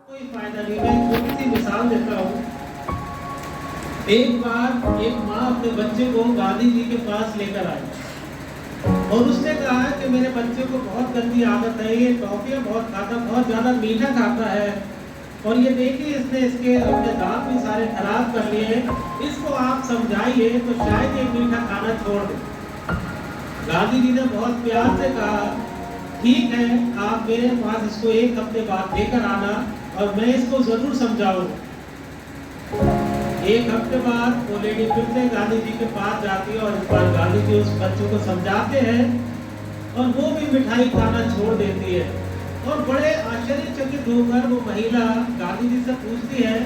कोई फायदा नहीं। मैं छोटी सी मिसाल देता हूँ। एक बार एक माँ अपने बच्चे को गांधी जी के पास लेकर आई और उसने कहा कि मेरे बच्चे को बहुत गंदी आदत है, ये टॉफियाँ बहुत खाता, बहुत ज़्यादा मीठा खाता है और ये देखिए इसने इसके अपने दांत भी सारे खराब कर लिए, इसको आप समझाइए तो शायद ये मीठा खाना छोड़ दे। गांधी जी ने बहुत प्यार से कहा, ठीक है, आप मेरे पास इसको एक हफ्ते बाद लेकर आना और मैं इसको जरूर समझाऊंगा। एक हफ्ते बाद वो लेडी फिर से गांधी जी के पास जाती है और इस बार गांधी जी उस बच्चे को समझाते हैं और वो भी मिठाई खाना छोड़ देती है। और बड़े आश्चर्यचकित होकर वो महिला गांधी जी से पूछती है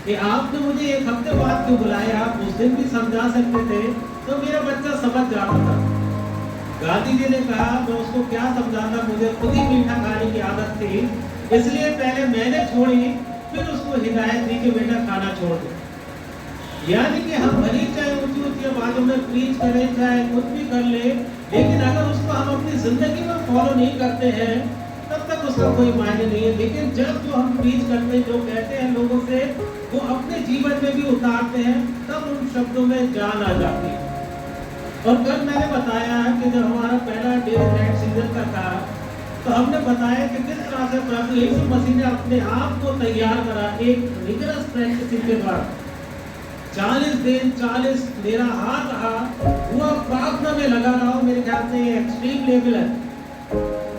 कि आपने मुझे एक हफ्ते बाद क्यों बुलाया, आप उस दिन भी समझा सकते थे तो मेरा बच्चा समझ जाता था। गांधी जी ने कहा, मैं उसको क्या समझाता, मुझे खुद ही मीठा खाने की आदत थी, इसलिए पहले मैंने छोड़ी, फिर उसको हिदायत दी कि बेटा खाना छोड़ दे। यानी कि हम भले चाहे ऊंची ऊंची आवाजों में प्रीच करें, चाहे कुछ भी कर ले, लेकिन अगर उसको हम अपनी जिंदगी में फॉलो नहीं करते हैं तब तक उसका कोई मायने नहीं है। लेकिन जब जो हम प्रीच करते हैं, जो कहते हैं लोगों से, वो अपने जीवन में भी उतारते हैं, तब उन शब्दों में जान आ जाती है। और कल मैंने बताया कि जब हमारा पहला डेली नाइट सीजन का था तो हमने बताया कि किस तरह से प्रभु यीशु मसीह ने अपने आप को तैयार करा एक रिगरस प्रैक्टिस के द्वारा। 40 दिन 40 मेरा हाथ रहा, वो प्रार्थना में लगा रहा हूँ। मेरे ख्याल से ये एक्सट्रीम लेवल है,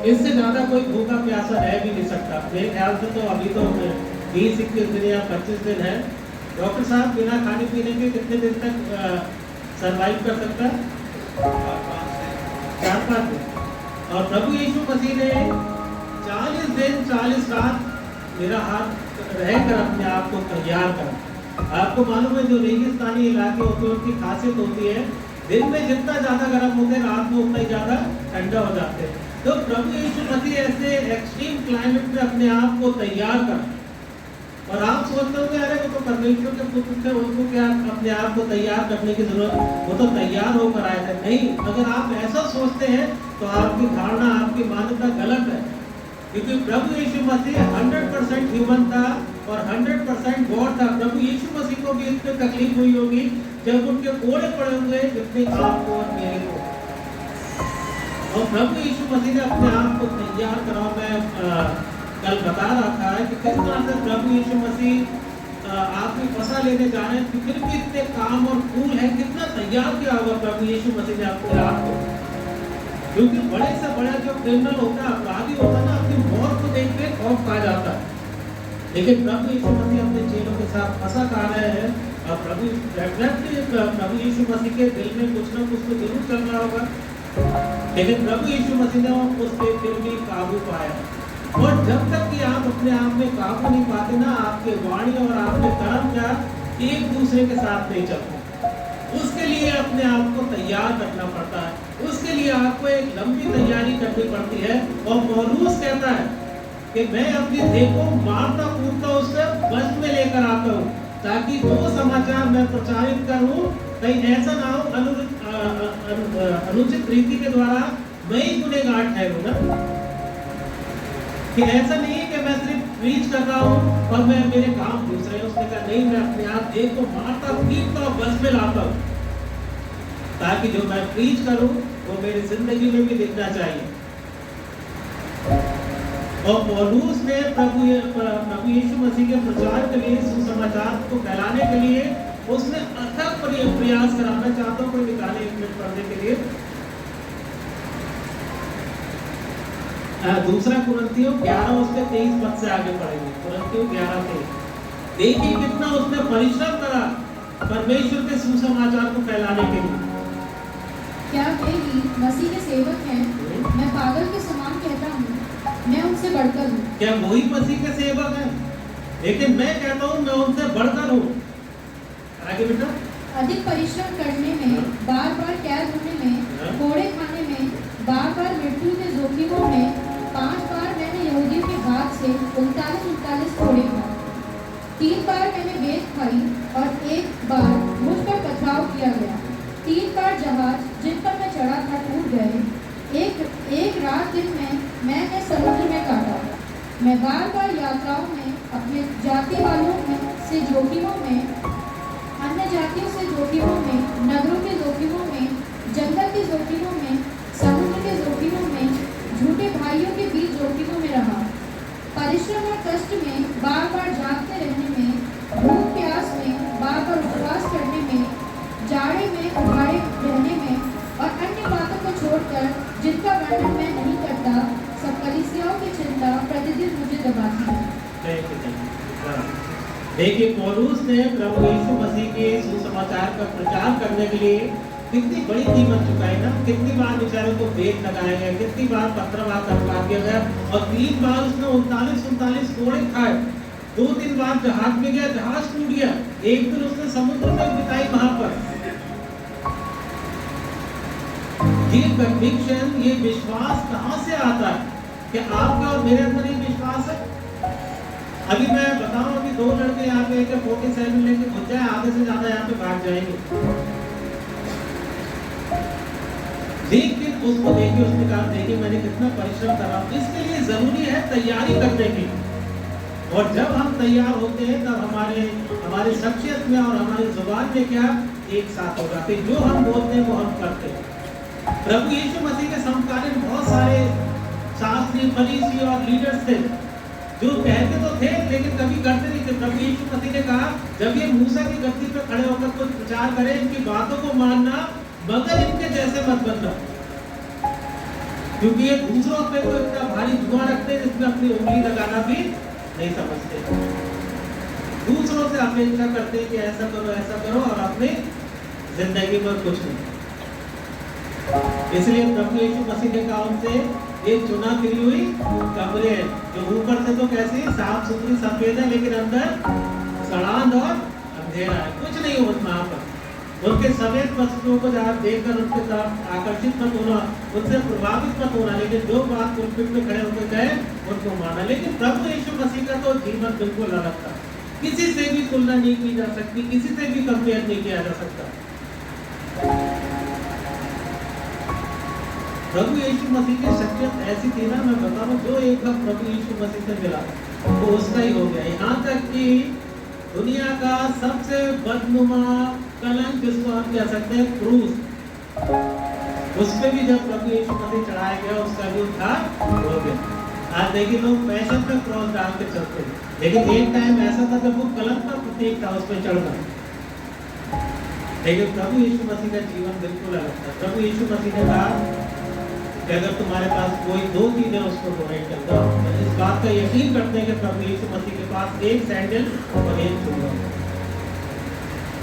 इससे ज्यादा कोई भूखा प्यासा रह भी नहीं सकता। मेरे ख्याल से तो अभी तो 20-21 दिन या 25 दिन है। डॉक्टर साहब बिना खाने पीने के कितने दिन तक सरवाइव कर सकता है? 4-5 दिन। और प्रभु यीशु मसीह ने 40 दिन 40 रात मेरा हाथ रहकर अपने आप को तैयार करा। आपको मालूम है जो रेगिस्तानी इलाके होते हैं उनकी खासियत होती है, दिन में जितना ज्यादा गर्म होते हैं रात में उतना ही ज्यादा ठंडा हो जाते हैं। तो प्रभु यीशु मसीह ऐसे एक्सट्रीम क्लाइमेट में अपने आप को तैयार करा। और आप सोचते होंगे अरे वो तो परमेश्वर के पुत्र थे, उनको क्या अपने आप को तैयार करने की जरूरत, वो तो तैयार होकर आए थे। नहीं, अगर आप ऐसा सोचते हैं तो आपकी धारणा, आपकी मान्यता गलत है। क्योंकि प्रभु यीशु मसीह 100% ह्यूमन था और 100% गॉड था। प्रभु यीशु मसीह को भी इतनी तकलीफ हुई होगी जब उनके कोड़े पड़े हुए जितने आपको और मेरे को। और प्रभु यीशु मसीह ने अपने आप को तैयार करा। मैं कल बता रहा था कि किस तरह से प्रभु यीशु मसीह आखिरी फसा लेने जा रहे हैं, फिर भी इतने काम और कूल है, कितना तैयार किया होगा प्रभु यीशु मसीह ने अपने आप को। क्योंकि बड़े से बड़ा जो क्रिमिनल होता है, अपराधी होता है ना, अपनी मौत को देख के खौफ खा जाता है। लेकिन प्रभु यीशु मसीह अपने चेलों के साथ फंसा खा रहे हैं और प्रभु यीशु मसीह के दिल में कुछ ना कुछ तो जरूर चल रहा होगा। लेकिन प्रभु यीशु मसीह ने उस पर फिर भी काबू पाया। और जब तक कि आप अपने आप में काबू नहीं पाते ना, आपके वाणी और आपके कर्म का एक दूसरे के साथ नहीं चलते। उसके लिए अपने आप को तैयार करना पड़ता है, उसके लिए आपको एक लंबी तैयारी करनी पड़ती है। और पौलुस कहता है कि मैं अपनी देह को मारता कूदता उससे वश में लेकर आता हूँ, ताकि जो समाचार मैं प्रचारित करूँ कहीं ऐसा ना हो अनुचित रीति के द्वारा मैं ही गुनहगार ठहरूं ना। कि ऐसा नहीं है कि मैं सिर्फ प्रीच कर रहा हूँ और मैं मेरे काम दूसरे। उसने कहा नहीं, मैं अपने आप देह को मारता पीटता और बस में लाता हूँ, ताकि जो मैं प्रीच करूँ वो मेरी जिंदगी में भी दिखना चाहिए। और पौलुस ने प्रभु यीशु मसीह के प्रचार के लिए, सुसमाचार को फैलाने के लिए उसने अथक प्रयास करा। मैं चाहता हूँ कोई निकाले 1 मिनट पढ़ने के लिए। दूसरा कुरिन्थियों 11 उसके 23 पद से आगे पढ़ेंगे। कुरिन्थियों 11:23। देखिए कितना उसने परिश्रम करा परमेश्वर के सुसमाचार को फैलाने के लिए। क्या वे भी मसीह के सेवक हैं? मैं पागल के समान कहता हूँ, मैं उनसे बढ़कर हूँ। क्या वही मसीह के सेवक हैं? लेकिन मैं कहता हूँ मैं उनसे बढ़कर हूँ। आगे बेटा। अधिक परिश्रम करने में, बार बार कैद होने में, कोड़े खाने में, बार बार मृत्यु के जोखिमों में, 5 बार मैंने यहूदियों के हाथ से 39 कोड़े खाए, 3 बार मैंने बेच खाई और 1 बार मुझ पर पथराव किया गया, 3 बार जहाज जिन पर मैं चढ़ा था टूट गए, एक रात दिन में मैंने समुद्र में काटा, मैं बार बार यात्राओं में अपने जाति वालों से जोखिमों में, अन्य जातियों से जोखिमों में, नगरों के जोखिमों में, जंगल के जोखिमों में, समुद्र के जोखिमों में, झूठे भाइयों के बीच जोखिमों में रहा। परिश्रम और कष्ट में, बार बार जागते रहने में, भूख प्यास में, बार बार उपवास करने में, जाड़े में उघाड़े रहने में और अन्य बातों को छोड़कर जिनका वर्णन मैं नहीं करता, सब कलीसियाओं की चिंता प्रतिदिन मुझे दबाती है। देखिए पौलुस ने प्रभु यीशु मसीह के सुसमाचार का प्रचार करने के लिए कितनी बड़ी कीमत चुकाई ना, कितनी बार बेचारे को बेट लगाया गया, कितनी बार पत्थरवाह करवा दिया गया और 3 बार उसने 39 कोड़े खाए। 2-3 बार जहाज में गया, जहाज टूट गया, एक दिन उसने समुद्र में बिताई वहां पर। ये कन्विक्शन, ये विश्वास कहां से आता है कि आपका और मेरे अंदर ये विश्वास है? अभी मैं बताऊं, अभी 2 लड़के यहाँ पे एक 47 लेके घुस जाए, आधे से ज्यादा यहाँ पे भाग जाएंगे, लेकिन उसको देखिए, उसने कहा देखिए मैंने कितना परिश्रम करा। इसके लिए जरूरी है तैयारी करने की, और जब हम तैयार होते हैं तब हमारे शख्सियत में और हमारी जुबान में क्या एक साथ हो जाते हैं, जो हम बोलते हैं वो हम करते हैं। प्रभु यीशु मसीह के समकालीन बहुत सारे शास्त्री, फरीसी और लीडर्स थे जो कहते तो थे लेकिन कभी करते नहीं थे। प्रभु यीशु मसीह ने कहा जब ये मूसा की गद्दी पे खड़े होकर कुछ प्रचार करें, इनकी बातों को मानना मगर इनके जैसे मत बनना, क्योंकि ये दूसरों पे तो इतना भारी धुआं रखते हैं जिसमें अपनी उंगली लगाना भी नहीं समझते। दूसरों से अपेक्षा करते हैं कि ऐसा करो और अपनी जिंदगी में कुछ नहीं। इसलिए प्रभु यीशु मसीह ने कहा उनसे ये चुना फिरी हुई कब्रें हैं, जो ऊपर से तो कैसी साफ सुथरी सफेद है लेकिन अंदर सड़ांध और अंधेरा है, कुछ नहीं हो वहां पर। उनके सफेद वस्त्रों को जहाँ देखकर उनके तरफ आकर्षित मत होना, उनसे प्रभावित मत होना, लेकिन जो बात पुलपिट में खड़े होकर गए उनको माना। लेकिन प्रभु यीशु मसीह का तो जीवन बिल्कुल अलग था, किसी से भी तुलना नहीं की जा सकती, किसी से भी कंपेयर नहीं किया जा सकता। प्रभु यीशु मसीह की शख्सियत ऐसी थी ना, मैं बताऊं, जो एक बार प्रभु यीशु मसीह से मिला वो उसका ही हो गया। यहाँ तक कि दुनिया का सबसे बदनुमा कलंक जिसको हम कह सकते हैं क्रूस, उस पे भी जब प्रभु यीशु मसीह चढ़ाया गया उसका भी उद्धार हो गया। आज देखिए लोग फैशन में क्रॉस डाल के चलते हैं, लेकिन एक टाइम ऐसा था जब वो कलंक का प्रतीक था उस पर चढ़ना। लेकिन प्रभु यीशु मसीह का जीवन बिल्कुल अलग था। प्रभु यीशु मसीह ने कहा कि अगर तुम्हारे पास कोई 2 चीजें उसको डोनेट कर दो, तो इस बात का यकीन करते हैं कि प्रभु यीशु मसीह के पास एक सैंडल और एक चुंगा।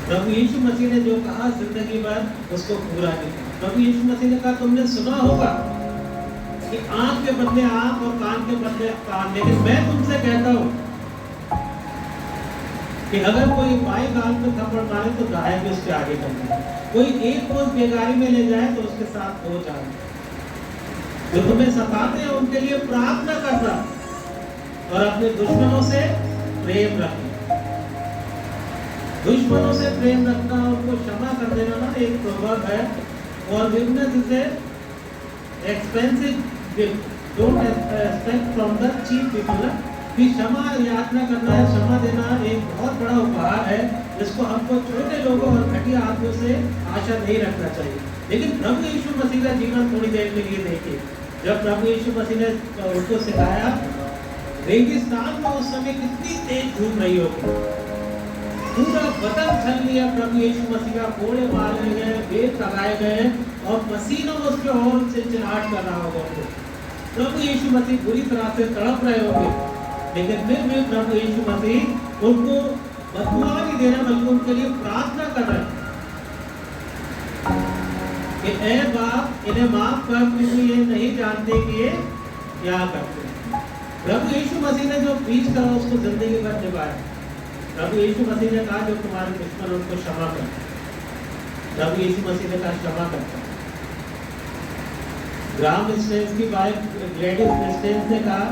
प्रभु यीशु मसीह ने जो कहा जिंदगी भर उसको पूरा किया। प्रभु यीशु मसीह ने कहा तुमने सुना होगा कि आंख के बदले आंख और कान के बदले कान, लेकिन मैं तुमसे कहता हूँ कि अगर कोई बाएं गाल पे थप्पड़ मारे तो दाएं भी उसके आगे करना, कोई एक कोस बेगारी में ले जाए तो उसके साथ 2 जाए, जो तुम्हें सताते हैं उनके लिए प्रार्थना करना और अपने दुश्मनों से प्रेम रखना। दुश्मनों से प्रेम रखना, उनको क्षमा कर देना ना, एक प्रोवर्ब है, और witness is expensive gift, don't expect from the cheap people. कि क्षमा याचना करना है, क्षमा देना एक बहुत बड़ा उपहार है जिसको हमको छोटे लोगों और घटिया आदमियों से आशा नहीं रखना चाहिए। लेकिन प्रभु यीशु मसीह का जीवन थोड़ी देर के लिए देखिए। जब प्रभु यीशु मसीह ने उनको सिखाया, रेगिस्तान में उस समय कितनी तेज धूप रही होगी, पूरा बदन छल लिया प्रभु यीशु मसीह का, कोड़े मारे गए, बेत लगाए गए और पसीनों उसके और चिलचिलाहट कर रहा होगा। प्रभु यीशु मसीह बुरी तरह से तड़प रहे होंगे, लेकिन फिर भी प्रभु यीशु मसीह उनको बदुआ नहीं दे रहे बल्कि उनके लिए प्रार्थना कर रहे हैं कि ऐ बाप इन्हें माफ कर, क्योंकि ये नहीं जानते कि ये क्या करते हैं। प्रभु यीशु मसीह ने जो बीच करा उसको जिंदगी भर निभाया। प्रभु यीशु मसीह ने कहा जो तुम्हारे दुश्मन उनको क्षमा कर। प्रभु यीशु मसीह ने कहा क्षमा करता। ग्राम स्टेन्स की वाइफ ग्लैडिस स्टेन्स ने कहा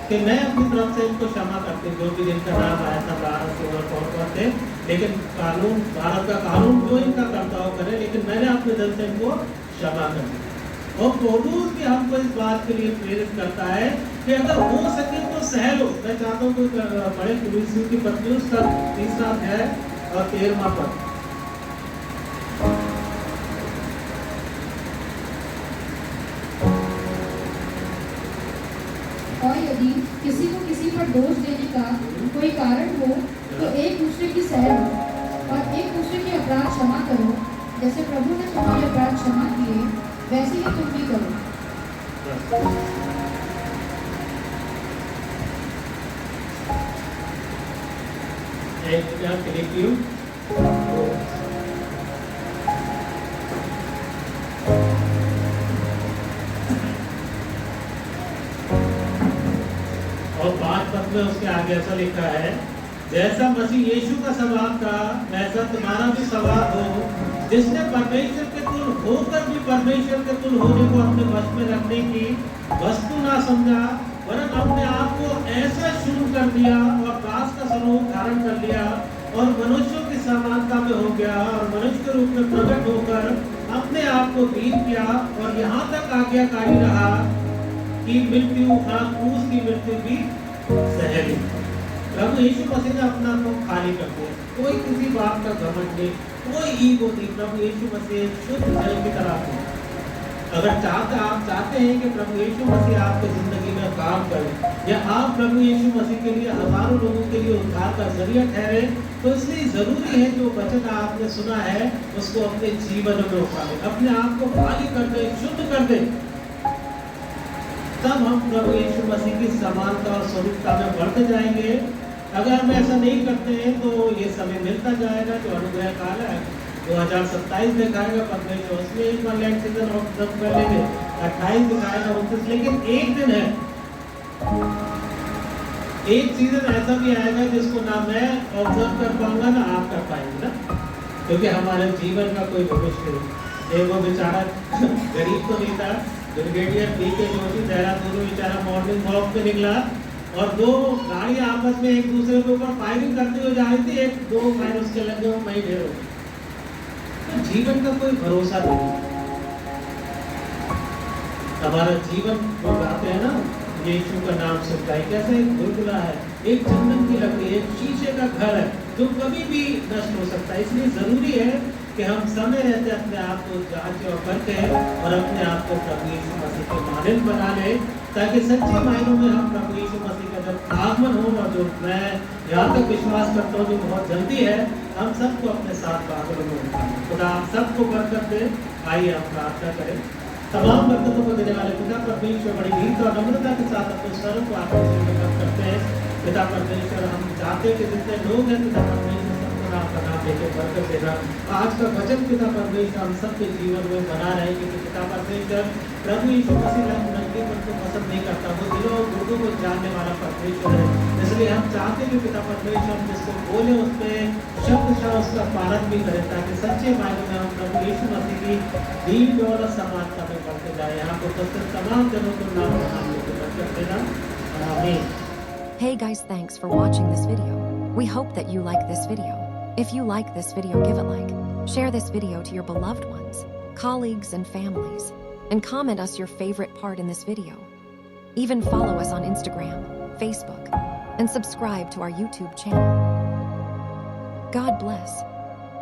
कि मैं अपनी तरफ से इनको क्षमा करती हूँ, जो भी जिनका नाम आया था 12 से और कौन थे, लेकिन कानून, भारत का कानून जो इनका करता हो करे, लेकिन मैंने अपने दिल से इनको क्षमा कर दी। और पौलुस भी हमको इस बात के लिए प्रेरित करता है कि अगर हो सके तो सह लो। मैं चाहता हूँ कि बड़े कुलूसियों की पत्री उसका 3रा अध्याय और 13वां पद। और यदि किसी को किसी पर दोष देने का कोई कारण हो तो एक दूसरे की सह लो और एक दूसरे के अपराध क्षमा करो, जैसे प्रभु ने तुम्हारे अपराध क्षमा किए वैसे ही तुम भी करो। फिलिपियों और 5 पद में उसके आगे ऐसा लिखा है, जैसा मसीह यीशु का स्वभाव था वैसा तुम्हारा भी स्वभाव हो, जिसने परमेश्वर के तुल होकर भी परमेश्वर के तुल होने को अपने वश में रखने की वस्तु ना समझा, वरन अपने आप को ऐसा शुरू कर दिया और दास का स्वरूप धारण कर लिया और मनुष्यों की समानता में हो गया और मनुष्य के रूप में प्रकट होकर अपने आप को दीन किया और यहाँ तक आज्ञाकारी रहा कि मृत्यु, हाँ क्रूस की मृत्यु भी सह ली। प्रभु यीशु मसीह ने अपना को खाली कर दिया, कोई किसी बात का घमंड नहीं, कोई ईगो नहीं। प्रभु यीशु मसीह शुद्ध जल की तरह थे। अगर आप चाहते हैं कि प्रभु यीशु मसीह आपकी जिंदगी में काम करे या आप प्रभु यीशु मसीह के लिए हजारों लोगों के लिए उद्धार का जरिया ठहरे, तो इसलिए जरूरी है जो वचन आपने सुना है उसको अपने जीवन में उतारे, अपने आप को खाली कर दे, शुद्ध कर दे। तब हम प्रभु यीशु मसीह की समानता और स्वरूपता में बढ़ते जाएंगे। अगर हम ऐसा नहीं करते हैं तो ये समय मिलता जाएगा जो अनुग्रह काल है 2027 दिखाएगा परमेश्वर, उसमें एक बार लैंड सीजन ऑब्जर्व कर लेंगे, 28 दिखाएगा 29, लेकिन एक दिन है, एक सीजन ऐसा भी आएगा जिसको ना मैं ऑब्जर्व कर पाऊंगा ना आप कर पाएंगे ना, क्योंकि हमारे जीवन का कोई भविष्य नहीं। वो बेचारा गरीब तो नहीं था, ब्रिगेडियर पीके जोशी देहरादून में बेचारा मॉर्निंग वॉक पे निकला और 2 गाड़ी आपस में एक दूसरे के ऊपर फायरिंग करती हुई जा रही थी, 1-2 फायर उसके लगे वो वहीं ढेर हो गए। तो जीवन का कोई भरोसा नहीं। हमारा जीवन वो गाते हैं ना, यीशु का नाम सुनता है, कैसे एक बुलबुला है, एक चंदन की लकड़ी, एक शीशे का घर है जो कभी भी नष्ट हो सकता है। इसलिए जरूरी है कि हम समय रहते अपने आप को जांच और करके और अपने आप को प्रभु यीशु मसीह के मानन बना ले, ताकि सच्चे मायनों में हम प्रभु यीशु मसीह का जब आगमन हो, और जो मैं यहाँ तक विश्वास करता हूँ जो बहुत जल्दी है, हम सबको अपने साथ बादलों में उठाएं। खुदा आप सबको बरकत दे। आइए हम प्रार्थना करें। तमाम बरकतों को देने वाले पिता परमेश्वर बड़ी धीरता और नम्रता के साथ अपने स्वरों को आपके सामने करते हैं। पिता परमेश्वर, हम चाहते हैं कि जितने लोग हैं पिता परमेश्वर सबको आपका नाम लेके बरकत देना। आज का वचन पिता परमेश्वर हम सबके जीवन में बना रहे, क्योंकि पिता परमेश्वर प्रभु यीशु मसीह रंगीपन को पसंद नहीं करता, वो दिलों और लोगों को जानने वाला परमेश्वर है। इसलिए हम चाहते हैं कि पिता परमेश्वर जिसको बोले उस पर शब्दशः उसका पालन भी करें, ताकि सच्चे मायने में हम प्रभु यीशु मसीह की दीन दौलत समानता में बढ़ते जाए। यहाँ को उपस्थित तमाम जनों को नाम लेकर बरकत देना। आमीन। Hey guys, thanks for watching this video. We hope that you like this video. If you like this video, give it like, share this video to your beloved ones, colleagues and families, and comment us your favorite part in this video. Even follow us on Instagram, Facebook, and subscribe to our YouTube channel. God bless.